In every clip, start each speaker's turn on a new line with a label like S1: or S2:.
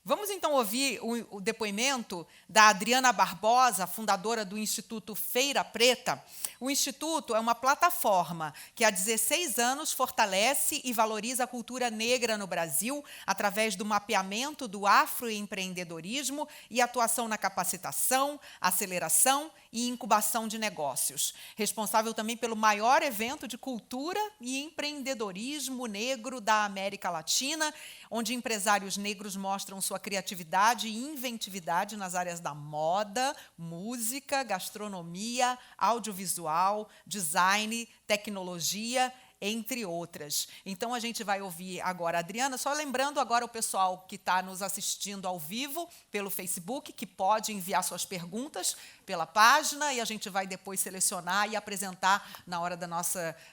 S1: Vamos, então, ouvir o depoimento da Adriana Barbosa, fundadora do Instituto Feira Preta. O Instituto é uma plataforma que, há 16 anos, fortalece e valoriza a cultura negra no Brasil através do mapeamento do afroempreendedorismo e atuação na capacitação, aceleração e incubação de negócios. Responsável também pelo maior evento de cultura e empreendedorismo negro da América Latina, onde empresários negros mostram sua criatividade e inventividade nas áreas da moda, música, gastronomia, audiovisual, design, tecnologia, entre outras. Então, a gente vai ouvir agora a Adriana, só lembrando agora o pessoal que está nos assistindo ao vivo pelo Facebook, que pode enviar suas perguntas pela página, e a gente vai depois selecionar e apresentar, na hora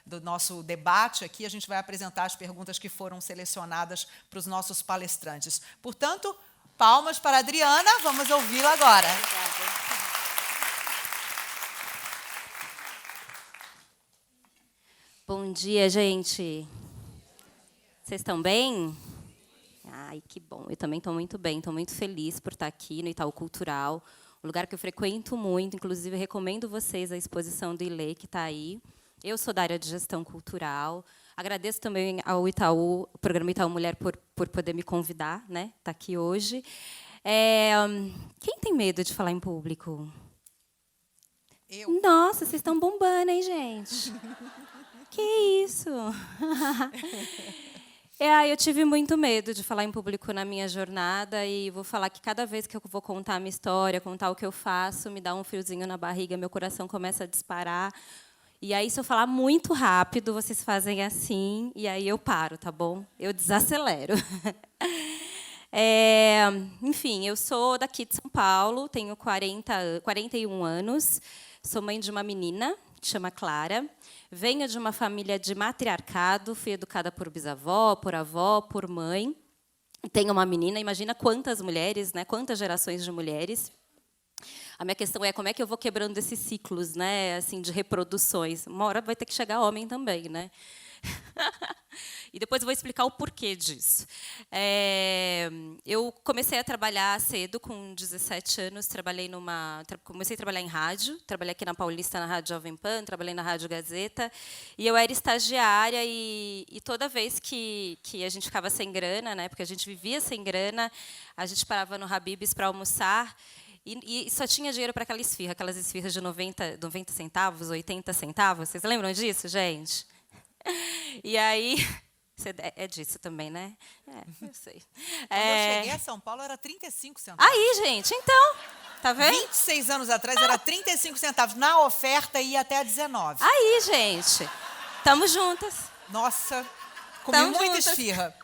S1: do nosso debate aqui, a gente vai apresentar as perguntas que foram selecionadas para os nossos palestrantes. Portanto, palmas para a Adriana, vamos ouvi-la agora.
S2: Obrigada. Bom dia, gente. Vocês estão bem? Ai, que bom. Eu também estou muito bem, estou muito feliz por estar aqui no Itaú Cultural, um lugar que eu frequento muito, inclusive recomendo vocês a exposição do ILE, que está aí. Eu sou da área de gestão cultural. Agradeço também ao Itaú, o programa Itaú Mulher, por poder me convidar, né? Estar aqui hoje. Quem tem medo de falar em público?
S1: Eu.
S2: Nossa, vocês estão bombando, hein, gente? Que isso? Eu tive muito medo de falar em público na minha jornada e vou falar que cada vez que eu vou contar a minha história, contar o que eu faço, me dá um friozinho na barriga, meu coração começa a disparar. E aí, se eu falar muito rápido, vocês fazem assim, e aí eu paro, tá bom? Eu desacelero. Enfim, eu sou daqui de São Paulo, tenho 41 anos, sou mãe de uma menina, que chama Clara. Venho de uma família de matriarcado, fui educada por bisavó, por avó, por mãe. Tenho uma menina, imagina quantas mulheres, né? Quantas gerações de mulheres. A minha questão é como é que eu vou quebrando esses ciclos, né? Assim, de reproduções. Uma hora vai ter que chegar homem também, né? E depois eu vou explicar o porquê disso. Eu comecei a trabalhar cedo, com 17 anos, comecei a trabalhar em rádio, trabalhei aqui na Paulista, na Rádio Jovem Pan, trabalhei na Rádio Gazeta, e eu era estagiária, e toda vez que a gente ficava sem grana, né, porque a gente vivia sem grana, a gente parava no Habib's para almoçar, e só tinha dinheiro para aquelas esfirras de 90 centavos, 80 centavos. Vocês lembram disso, gente? E aí... É disso também, né? Eu sei.
S1: Quando eu cheguei a São Paulo, era 35 centavos.
S2: Aí, gente, então, tá vendo?
S1: 26 anos atrás, era 35 centavos. Na oferta, ia até a 19.
S2: Aí, gente, estamos juntas.
S1: Nossa, comi muita esfirra.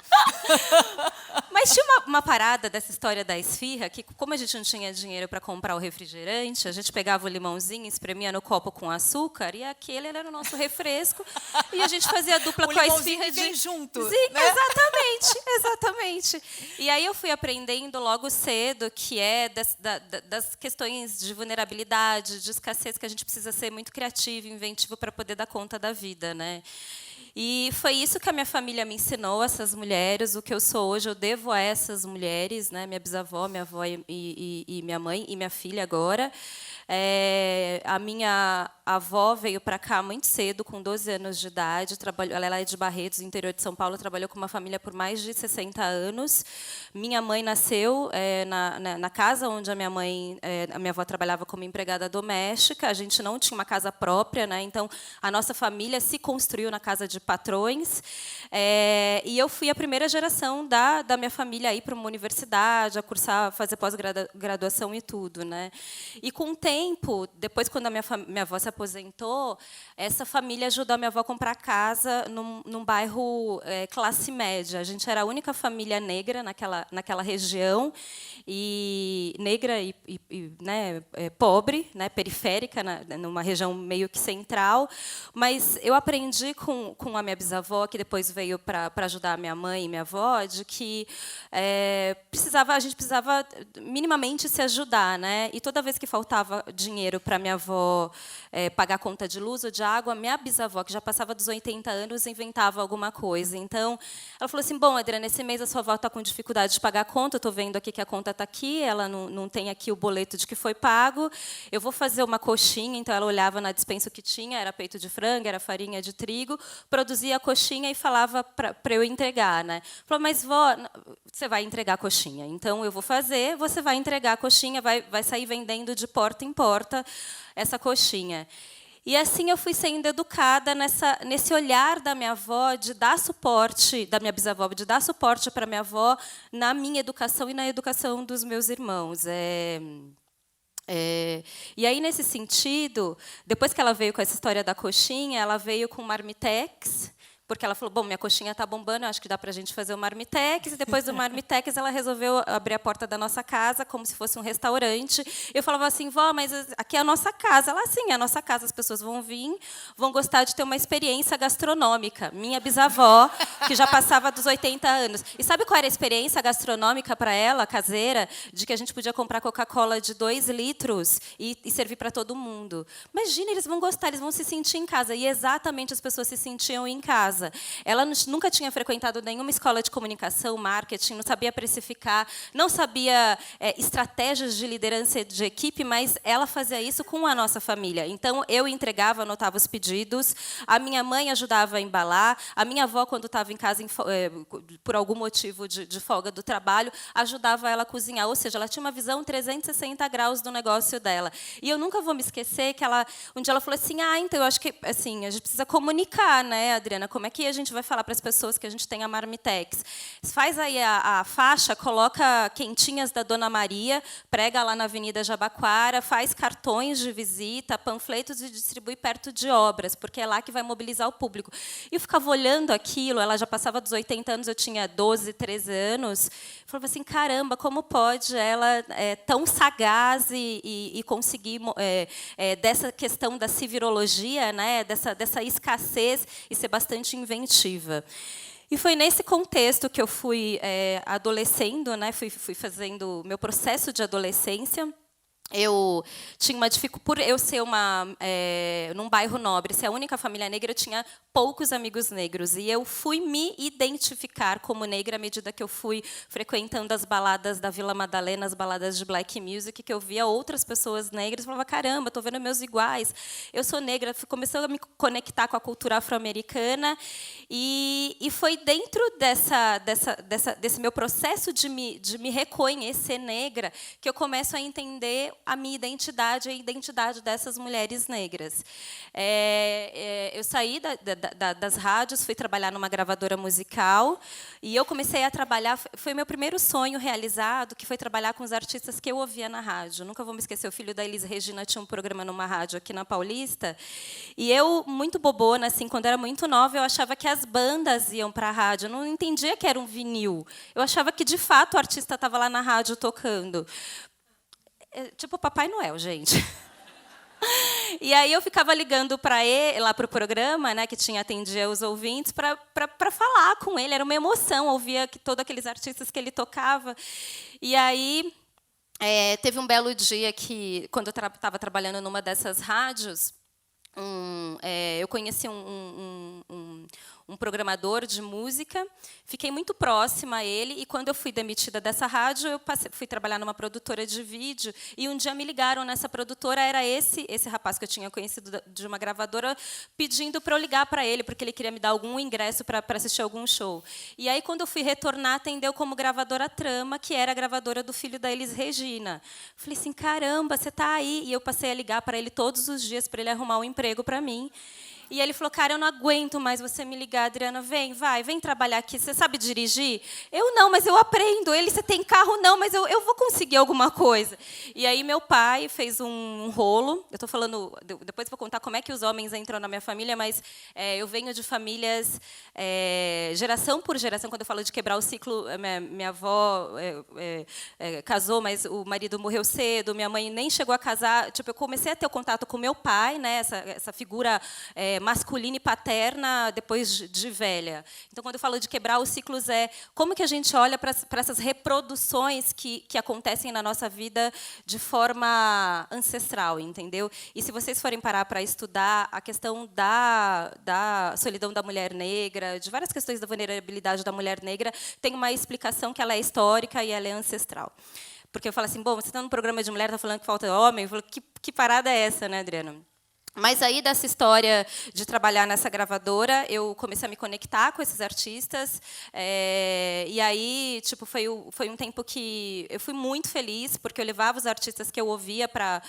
S2: Mas tinha uma parada dessa história da esfirra, que como a gente não tinha dinheiro para comprar o refrigerante, a gente pegava o limãozinho, espremia no copo com açúcar, e aquele era o nosso refresco, e a gente fazia dupla com a esfirra
S1: de junto.
S2: Sim,
S1: né?
S2: exatamente. E aí eu fui aprendendo logo cedo que das questões de vulnerabilidade, de escassez, que a gente precisa ser muito criativo, inventivo para poder dar conta da vida, né? E foi isso que a minha família me ensinou, essas mulheres. O que eu sou hoje, eu devo a essas mulheres, né? Minha bisavó, minha avó e minha mãe e minha filha agora. A minha avó veio para cá muito cedo, com 12 anos de idade. Ela é de Barretos, interior de São Paulo. Trabalhou com uma família por mais de 60 anos. Minha mãe nasceu na casa onde a minha avó trabalhava como empregada doméstica. A gente não tinha uma casa própria, né? Então, a nossa família se construiu na casa de patrões. E eu fui a primeira geração da minha família a ir para uma universidade, a cursar, fazer pós-graduação e tudo, né? E com o tempo, depois, quando a minha avó se aposentou, essa família ajudou a minha avó a comprar casa num bairro classe média. A gente era a única família negra naquela região, e negra e né, pobre, né, periférica, numa região meio que central. Mas eu aprendi com com a minha bisavó, que depois veio para ajudar a minha mãe e minha avó, de que a gente precisava minimamente se ajudar, né? E toda vez que faltava dinheiro para minha avó pagar a conta de luz ou de água, minha bisavó, que já passava dos 80 anos, inventava alguma coisa. Então, ela falou assim, bom, Adriana, esse mês a sua avó está com dificuldade de pagar a conta, eu estou vendo aqui que a conta está aqui, ela não tem aqui o boleto de que foi pago, eu vou fazer uma coxinha. Então, ela olhava na despensa o que tinha, era peito de frango, era farinha de trigo, produzia a coxinha e falava para eu entregar, né? Falou, mas vó, você vai entregar a coxinha, então eu vou fazer, você vai entregar a coxinha, vai sair vendendo de porta em porta essa coxinha. E assim eu fui sendo educada nesse olhar da minha avó de dar suporte, da minha bisavó, de dar suporte para minha avó na minha educação e na educação dos meus irmãos. E aí, nesse sentido, depois que ela veio com essa história da coxinha, ela veio com marmitex, porque ela falou, bom, minha coxinha está bombando, acho que dá para a gente fazer o marmitex. E depois do marmitex, ela resolveu abrir a porta da nossa casa, como se fosse um restaurante. Eu falava assim, vó, mas aqui é a nossa casa. Ela, sim, é a nossa casa, as pessoas vão vir, vão gostar de ter uma experiência gastronômica. Minha bisavó, que já passava dos 80 anos. E sabe qual era a experiência gastronômica para ela, caseira? De que a gente podia comprar Coca-Cola de 2 litros e servir para todo mundo. Imagina, eles vão gostar, eles vão se sentir em casa. E exatamente as pessoas se sentiam em casa. Ela nunca tinha frequentado nenhuma escola de comunicação, marketing, não sabia precificar, não sabia estratégias de liderança de equipe, mas ela fazia isso com a nossa família. Então, eu entregava, anotava os pedidos, a minha mãe ajudava a embalar, a minha avó, quando estava em casa, por algum motivo de folga do trabalho, ajudava ela a cozinhar. Ou seja, ela tinha uma visão 360 graus do negócio dela. E eu nunca vou me esquecer que um dia ela falou assim, então eu acho que assim, a gente precisa comunicar, né, Adriana, como é que a gente vai falar para as pessoas que a gente tem a marmitex? Faz aí a faixa, coloca quentinhas da Dona Maria, prega lá na Avenida Jabaquara, faz cartões de visita, panfletos e distribui perto de obras, porque é lá que vai mobilizar o público. E eu ficava olhando aquilo, ela já passava dos 80 anos, eu tinha 12, 13 anos, eu falava assim, caramba, como pode ela tão sagaz e conseguir, dessa questão da civirologia, né, dessa escassez, e ser bastante inventiva. E foi nesse contexto que eu fui adolescendo, né? Fui fazendo meu processo de adolescência. Eu tinha uma dificuldade, por eu ser num bairro nobre, ser a única família negra, eu tinha poucos amigos negros. E eu fui me identificar como negra à medida que eu fui frequentando as baladas da Vila Madalena, as baladas de black music, que eu via outras pessoas negras e falava, caramba, estou vendo meus iguais, eu sou negra. Comecei a me conectar com a cultura afro-americana. E foi dentro desse meu processo de me reconhecer negra que eu começo a entender a minha identidade e a identidade dessas mulheres negras. Eu saí das rádios, fui trabalhar numa gravadora musical, e eu comecei a trabalhar, foi meu primeiro sonho realizado, que foi trabalhar com os artistas que eu ouvia na rádio. Nunca vou me esquecer, o filho da Elis Regina tinha um programa numa rádio aqui na Paulista, e eu, muito bobona, assim, quando era muito nova, eu achava que as bandas iam para a rádio, eu não entendia que era um vinil. Eu achava que, de fato, o artista estava lá na rádio tocando. Tipo Papai Noel, gente. E aí eu ficava ligando para ele, lá para o programa, né, que atendia os ouvintes, para falar com ele. Era uma emoção, ouvia todos aqueles artistas que ele tocava. E aí teve um belo dia que, quando eu estava trabalhando numa dessas rádios, eu conheci um programador de música, fiquei muito próxima a ele, e quando eu fui demitida dessa rádio, eu fui trabalhar numa produtora de vídeo, e um dia me ligaram nessa produtora, era esse rapaz que eu tinha conhecido de uma gravadora, pedindo para eu ligar para ele, porque ele queria me dar algum ingresso para assistir algum show. E aí, quando eu fui retornar, atendeu como gravadora Trama, que era a gravadora do filho da Elis Regina. Falei assim, caramba, você está aí? E eu passei a ligar para ele todos os dias, para ele arrumar um emprego para mim. E ele falou, cara, eu não aguento mais você me ligar, Adriana, vem trabalhar aqui. Você sabe dirigir? Eu não, mas eu aprendo. Ele, você tem carro? Não, mas eu vou conseguir alguma coisa. E aí meu pai fez um rolo. Eu estou falando, depois vou contar como é que os homens entram na minha família, mas eu venho de famílias, geração por geração, quando eu falo de quebrar o ciclo, minha avó casou, mas o marido morreu cedo, minha mãe nem chegou a casar. Tipo, eu comecei a ter o contato com meu pai, né, essa figura masculina e paterna depois de velha. Então, quando eu falo de quebrar os ciclos, como que a gente olha para essas reproduções que acontecem na nossa vida de forma ancestral, entendeu? E se vocês forem parar para estudar a questão da solidão da mulher negra, de várias questões da vulnerabilidade da mulher negra, tem uma explicação que ela é histórica e ela é ancestral. Porque eu falo assim, bom, você está num programa de mulher, está falando que falta homem, eu falo, que parada é essa, né, Adriana? Mas aí, dessa história de trabalhar nessa gravadora, eu comecei a me conectar com esses artistas. E aí, tipo, foi um tempo que eu fui muito feliz, porque eu levava os artistas que eu ouvia para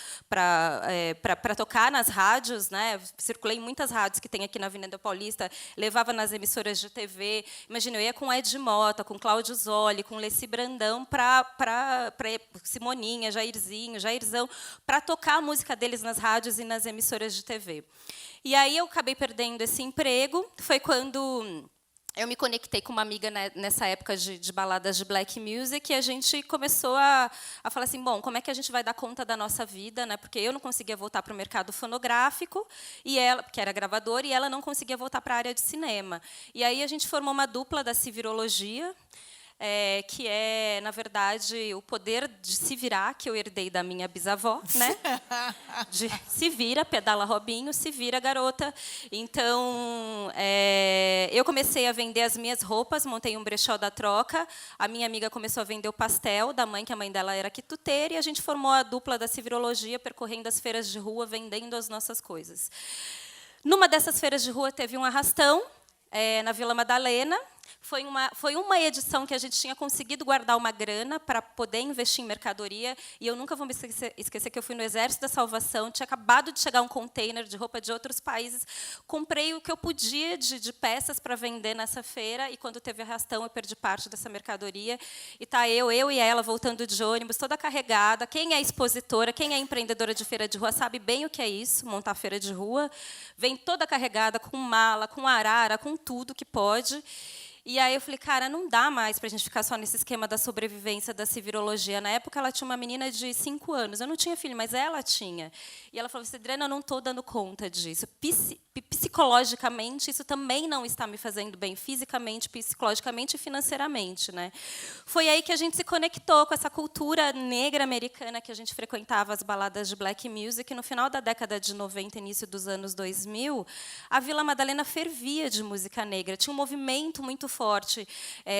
S2: tocar nas rádios, né? Circulei em muitas rádios que tem aqui na Avenida Paulista, levava nas emissoras de TV. Imagina, eu ia com Ed Mota, com Cláudio Zoli, com Leci Brandão, para Simoninha, Jairzão, para tocar a música deles nas rádios e nas emissoras de TV. E aí eu acabei perdendo esse emprego. Foi quando eu me conectei com uma amiga nessa época de baladas de black music, e a gente começou a falar assim, bom, como é que a gente vai dar conta da nossa vida, né? Porque eu não conseguia voltar para o mercado fonográfico, e ela, que era gravadora, e ela não conseguia voltar para a área de cinema. E aí a gente formou uma dupla da Civirologia, que é, na verdade, o poder de se virar, que eu herdei da minha bisavó, né? De se vira, pedala Robinho, se vira, garota. Então, eu comecei a vender as minhas roupas, montei um brechó da troca. A minha amiga começou a vender o pastel da mãe, que a mãe dela era quituteira, e a gente formou a dupla da Civirologia, percorrendo as feiras de rua, vendendo as nossas coisas. Numa dessas feiras de rua, teve um arrastão, na Vila Madalena. Foi uma edição que a gente tinha conseguido guardar uma grana para poder investir em mercadoria, e eu nunca vou me esquecer que eu fui no Exército da Salvação, tinha acabado de chegar um container de roupa de outros países, comprei o que eu podia de peças para vender nessa feira, e quando teve arrastão eu perdi parte dessa mercadoria, e tá eu e ela voltando de ônibus, toda carregada. Quem é expositora, quem é empreendedora de feira de rua sabe bem o que é isso, montar feira de rua, vem toda carregada, com mala, com arara, com tudo que pode. E aí eu falei, cara, não dá mais para a gente ficar só nesse esquema da sobrevivência da civirologia. Na época, ela tinha uma menina de 5 anos. Eu não tinha filho, mas ela tinha. E ela falou assim, Adriana, eu não estou dando conta disso. Psicologicamente, isso também não está me fazendo bem, fisicamente, psicologicamente e financeiramente, né? Foi aí que a gente se conectou com essa cultura negra americana, que a gente frequentava as baladas de black music. No final da década de 90, início dos anos 2000, a Vila Madalena fervia de música negra. Tinha um movimento muito forte,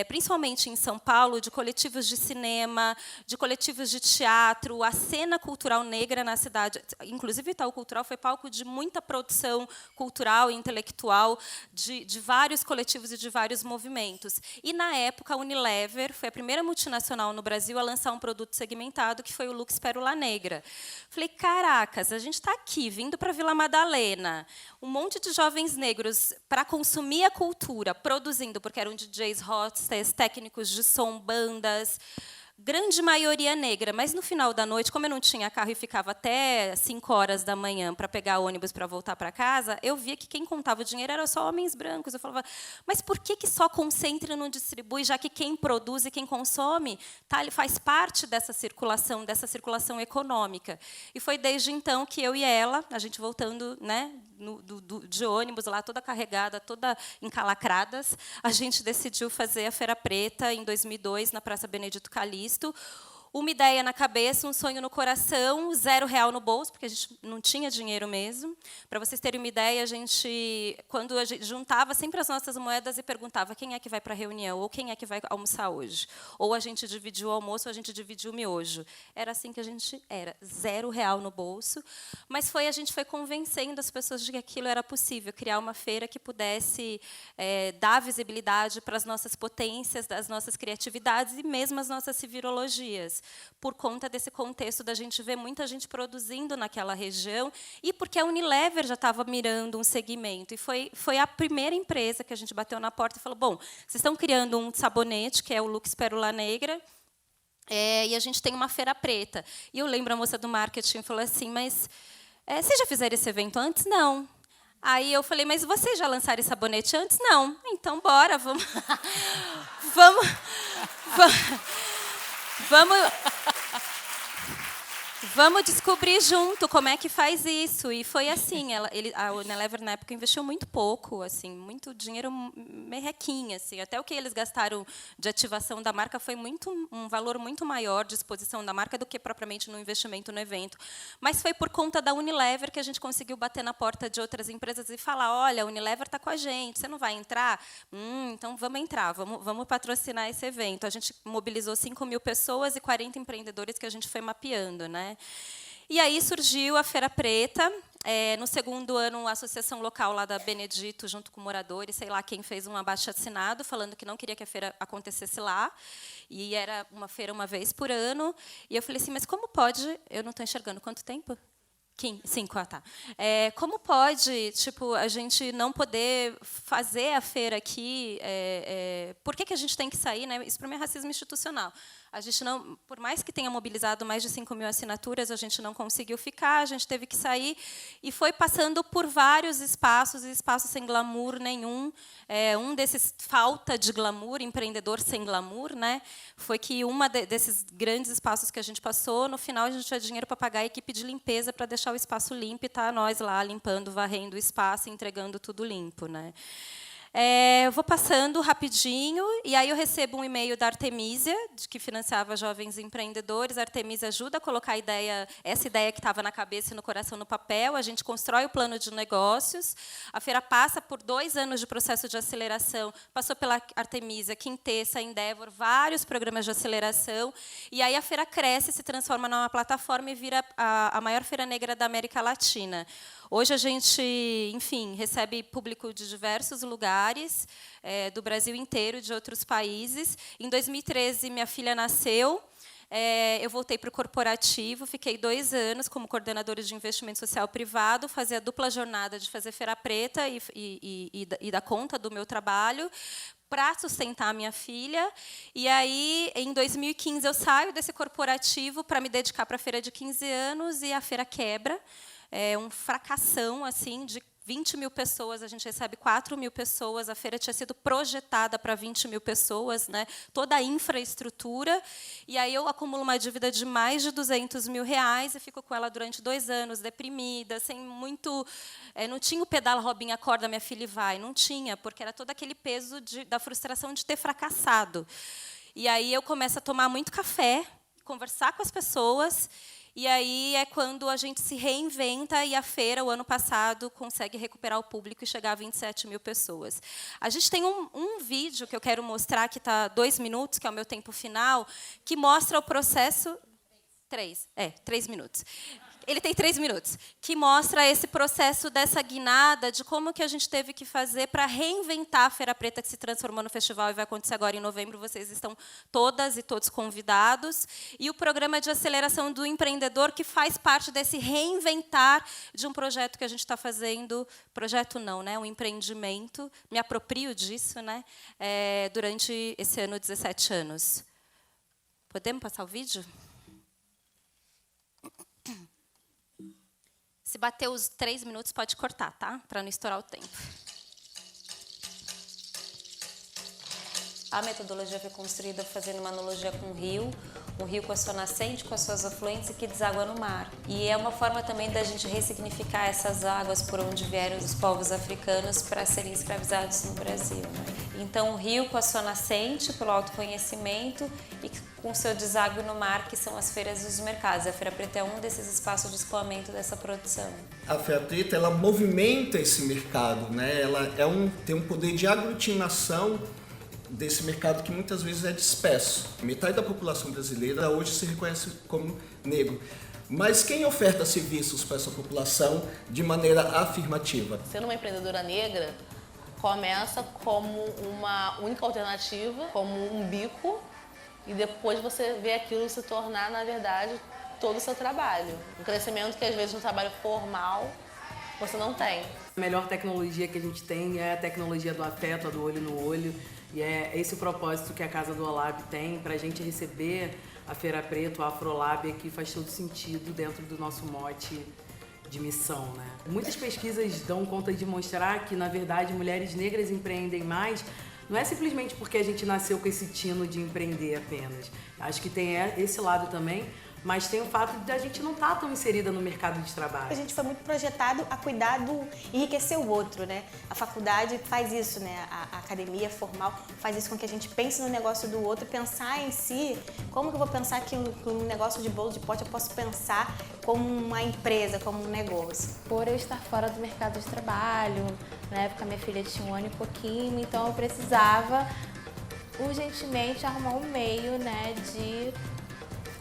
S2: principalmente em São Paulo, de coletivos de cinema, de coletivos de teatro, a cena cultural negra na cidade. Inclusive, Itaú Cultural foi palco de muita produção cultural e intelectual de vários coletivos e de vários movimentos. E, na época, a Unilever foi a primeira multinacional no Brasil a lançar um produto segmentado, que foi o Lux Pérola Negra. Falei, caracas, a gente está aqui, vindo para a Vila Madalena, um monte de jovens negros para consumir a cultura, produzindo, porque eram DJs, hostess, técnicos de som, bandas, grande maioria negra, mas no final da noite, como eu não tinha carro e ficava até 5 horas da manhã para pegar ônibus para voltar para casa, eu via que quem contava o dinheiro era só homens brancos. Eu falava, mas por que só concentra e não distribui, já que quem produz e quem consome ele faz parte dessa circulação econômica? E foi desde então que eu e ela, a gente voltando, né, de ônibus, lá toda carregada, toda encalacradas, a gente decidiu fazer a Feira Preta em 2002, na Praça Benedito Calixto. Uma ideia na cabeça, um sonho no coração, R$0 no bolso, porque a gente não tinha dinheiro mesmo. Para vocês terem uma ideia, quando a gente juntava sempre as nossas moedas e perguntava quem é que vai para a reunião, ou quem é que vai almoçar hoje. Ou a gente dividiu o almoço, ou a gente dividiu o miojo. Era assim que a gente era, R$0 no bolso. Mas a gente foi convencendo as pessoas de que aquilo era possível, criar uma feira que pudesse dar visibilidade para as nossas potências, das nossas criatividades e mesmo as nossas civirologias, por conta desse contexto da gente ver muita gente produzindo naquela região e porque a Unilever já estava mirando um segmento. E foi a primeira empresa que a gente bateu na porta e falou, bom, vocês estão criando um sabonete, que é o Lux Pérola Negra, e a gente tem uma Feira Preta. E eu lembro, a moça do marketing falou assim, mas vocês já fizeram esse evento antes? Não. Aí eu falei, mas vocês já lançaram esse sabonete antes? Não. Então, bora, vamos... Vamos descobrir junto como é que faz isso. E foi assim, a Unilever, na época, investiu muito pouco, assim, muito dinheiro merrequinha. Assim. Até o que eles gastaram de ativação da marca foi um valor muito maior de exposição da marca do que propriamente no investimento no evento. Mas foi por conta da Unilever que a gente conseguiu bater na porta de outras empresas e falar, olha, a Unilever está com a gente, você não vai entrar? Então vamos entrar, vamos patrocinar esse evento. A gente mobilizou 5.000 pessoas e 40 empreendedores que a gente foi mapeando, né? E aí surgiu a Feira Preta. No segundo ano, a associação local lá da Benedito, junto com moradores, sei lá quem, fez um abaixo-assinado falando que não queria que a feira acontecesse lá. E era uma feira uma vez por ano. E eu falei assim, mas como pode... Eu não estou enxergando. Quanto tempo? 5, tá. Como pode, tipo, a gente não poder fazer a feira aqui? Por que a gente tem que sair? Né? Isso, para mim, é racismo institucional. A gente não, por mais que tenha mobilizado mais de 5.000 assinaturas, a gente não conseguiu ficar, a gente teve que sair e foi passando por vários espaços, espaços sem glamour nenhum. Um desses, falta de glamour, empreendedor sem glamour, né? Foi que desses grandes espaços que a gente passou, no final a gente tinha dinheiro para pagar a equipe de limpeza para deixar o espaço limpo e tá nós lá limpando, varrendo o espaço, entregando tudo limpo, né? Eu vou passando rapidinho, e aí eu recebo um e-mail da Artemisia, que financiava jovens empreendedores. A Artemisia ajuda a colocar essa ideia que estava na cabeça e no coração no papel. A gente constrói o plano de negócios. A feira passa por 2 anos de processo de aceleração. Passou pela Artemisia, Quintessa, Endeavor, vários programas de aceleração. E aí a feira cresce, se transforma numa plataforma e vira a maior feira negra da América Latina. Hoje a gente, enfim, recebe público de diversos lugares, do Brasil inteiro, de outros países. Em 2013, minha filha nasceu. Eu voltei para o corporativo, fiquei 2 anos como coordenadora de investimento social privado, fazia a dupla jornada de fazer Feira Preta e dar conta do meu trabalho, para sustentar a minha filha. E aí, em 2015, eu saio desse corporativo para me dedicar para a feira de 15 anos, e a feira quebra. Um fracassão, assim, de 20.000 pessoas, a gente recebe 4.000 pessoas, a feira tinha sido projetada para 20.000 pessoas, né? Toda a infraestrutura, e aí eu acumulo uma dívida de mais de R$200 mil e fico com ela durante 2 anos, deprimida, sem muito... não tinha o pedala, Robinha, acorda, minha filha, e vai. Não tinha, porque era todo aquele peso da frustração de ter fracassado. E aí eu começo a tomar muito café, conversar com as pessoas. E aí é quando a gente se reinventa, e a feira, o ano passado, consegue recuperar o público e chegar a 27.000 pessoas. A gente tem um vídeo que eu quero mostrar, que está 2 minutos, que é o meu tempo final, que mostra o processo... 3 minutos. Ele tem 3 minutos, que mostra esse processo dessa guinada, de como que a gente teve que fazer para reinventar a Feira Preta, que se transformou no festival e vai acontecer agora em novembro. Vocês estão todas e todos convidados. E o programa de aceleração do empreendedor, que faz parte desse reinventar de um projeto que a gente está fazendo, projeto não, né? Um empreendimento, me aproprio disso, né? Durante esse ano, 17 anos. Podemos passar o vídeo? Se bater os 3 minutos, pode cortar, tá? Para não estourar o tempo. A metodologia foi construída fazendo uma analogia com um rio com a sua nascente, com as suas afluentes e que deságua no mar. E é uma forma também da gente ressignificar essas águas por onde vieram os povos africanos para serem escravizados no Brasil, né? Então, o rio com a sua nascente, pelo autoconhecimento, e com o seu deságua no mar, que são as feiras e os mercados. A Feira Preta é um desses espaços de escoamento dessa produção.
S3: A Feira Preta, ela movimenta esse mercado, né? Ela tem um poder de aglutinação desse mercado que muitas vezes é disperso. Metade da população brasileira hoje se reconhece como negro. Mas quem oferta serviços para essa população de maneira afirmativa?
S4: Sendo uma empreendedora negra, começa como uma única alternativa, como um bico, e depois você vê aquilo se tornar, na verdade, todo o seu trabalho. Um crescimento que, às vezes, no trabalho formal, você não tem.
S5: A melhor tecnologia que a gente tem é a tecnologia do afeto, a do olho no olho. E é esse o propósito que a Casa do Olab tem, para a gente receber a Feira Preta, o Afrolab, que faz todo sentido dentro do nosso mote de missão, né? Muitas pesquisas dão conta de mostrar que, na verdade, mulheres negras empreendem mais. Não é simplesmente porque a gente nasceu com esse tino de empreender apenas. Acho que tem esse lado também, mas tem o fato de a gente não estar tão inserida no mercado de
S6: A
S5: trabalho.
S6: gente foi muito projetado a cuidar do enriquecer o outro, né? A faculdade faz isso, né? A academia formal faz isso com que a gente pense no negócio do outro, pensar em si, como que eu vou pensar que um negócio de bolo de pote eu posso pensar como uma empresa, como um negócio.
S7: Por eu estar fora do mercado de trabalho, na época minha filha tinha 1 ano e pouquinho, então eu precisava urgentemente arrumar um meio, né, de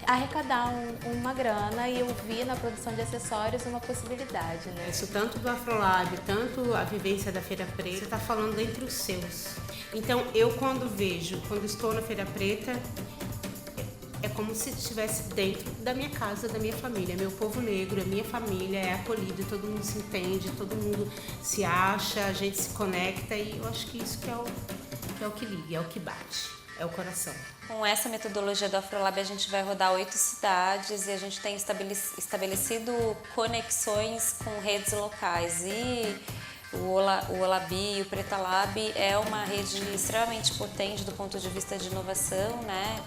S7: arrecadar uma grana, e eu vi na produção de acessórios uma possibilidade, né?
S8: Isso tanto do Afrolab, tanto a vivência da Feira Preta, você está falando entre os seus. Então, eu quando estou na Feira Preta, é como se estivesse dentro da minha casa, da minha família. Meu povo negro, a minha família é acolhido, todo mundo se entende, todo mundo se acha, a gente se conecta, e eu acho que isso que é o que liga, é o que bate, é o coração.
S2: Com essa metodologia do Afrolab, a gente vai rodar 8 cidades e a gente tem estabelecido conexões com redes locais. E o Olabi e o Preta Lab é uma rede extremamente potente do ponto de vista de inovação, né?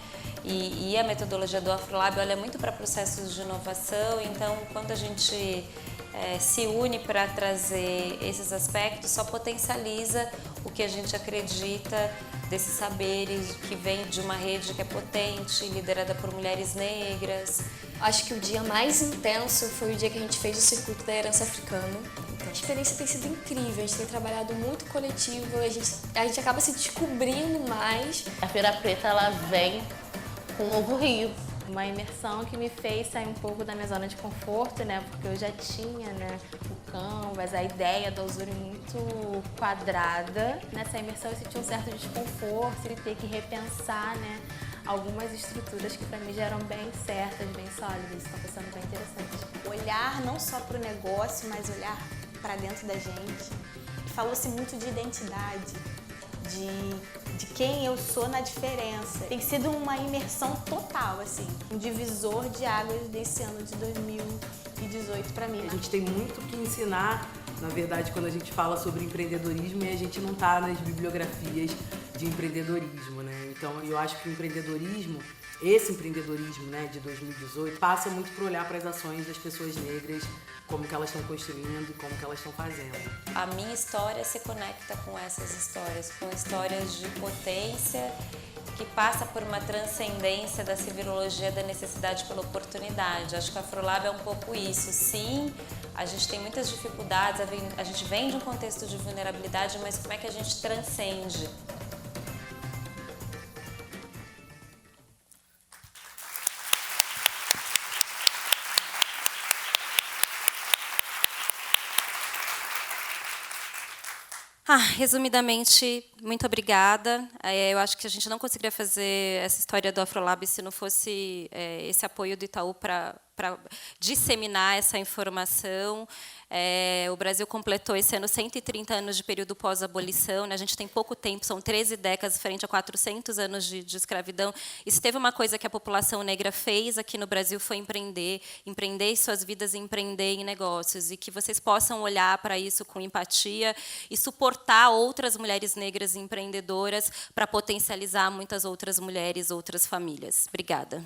S2: E a metodologia do Afrolab olha muito para processos de inovação, então quando a gente se une para trazer esses aspectos, só potencializa o que a gente acredita desses saberes que vem de uma rede que é potente, liderada por mulheres negras.
S9: Acho que o dia mais intenso foi o dia que a gente fez o circuito da herança africana. Então, a experiência tem sido incrível, a gente tem trabalhado muito coletivo, a gente acaba se descobrindo mais.
S4: A Feira Preta, ela vem com um novo Rio.
S7: Uma imersão que me fez sair um pouco da minha zona de conforto, né? Porque eu já tinha, né, o canvas, a ideia da Uzuri muito quadrada. Nessa imersão eu senti um certo desconforto e ter que repensar, né, algumas estruturas que para mim já eram bem certas, bem sólidas. Então, está sendo bem interessante.
S6: Olhar não só para o negócio, mas olhar para dentro da gente. Falou-se muito de identidade, de quem eu sou na diferença. Tem sido uma imersão total, assim, um divisor de águas desse ano de 2018 para mim.
S5: A gente tem muito que ensinar, na verdade, quando a gente fala sobre empreendedorismo, e a gente não está nas bibliografias de empreendedorismo, né? Então, eu acho que o empreendedorismo, esse empreendedorismo, né, de 2018, passa muito por olhar para as ações das pessoas negras, como que elas estão construindo e como que elas estão fazendo.
S2: A minha história se conecta com essas histórias, com histórias de potência que passa por uma transcendência da civilologia da necessidade pela oportunidade. Acho que a Afrolab é um pouco isso. Sim, a gente tem muitas dificuldades, a gente vem de um contexto de vulnerabilidade, mas como é que a gente transcende? Resumidamente, muito obrigada. Eu acho que a gente não conseguiria fazer essa história do Afrolab se não fosse esse apoio do Itaú para disseminar essa informação. O Brasil completou esse ano 130 anos de período pós-abolição, né? A gente tem pouco tempo, são 13 décadas frente a 400 anos de escravidão. E se teve uma coisa que a população negra fez aqui no Brasil foi empreender em suas vidas e empreender em negócios. E que vocês possam olhar para isso com empatia e suportar outras mulheres negras empreendedoras para potencializar muitas outras mulheres, outras famílias. Obrigada.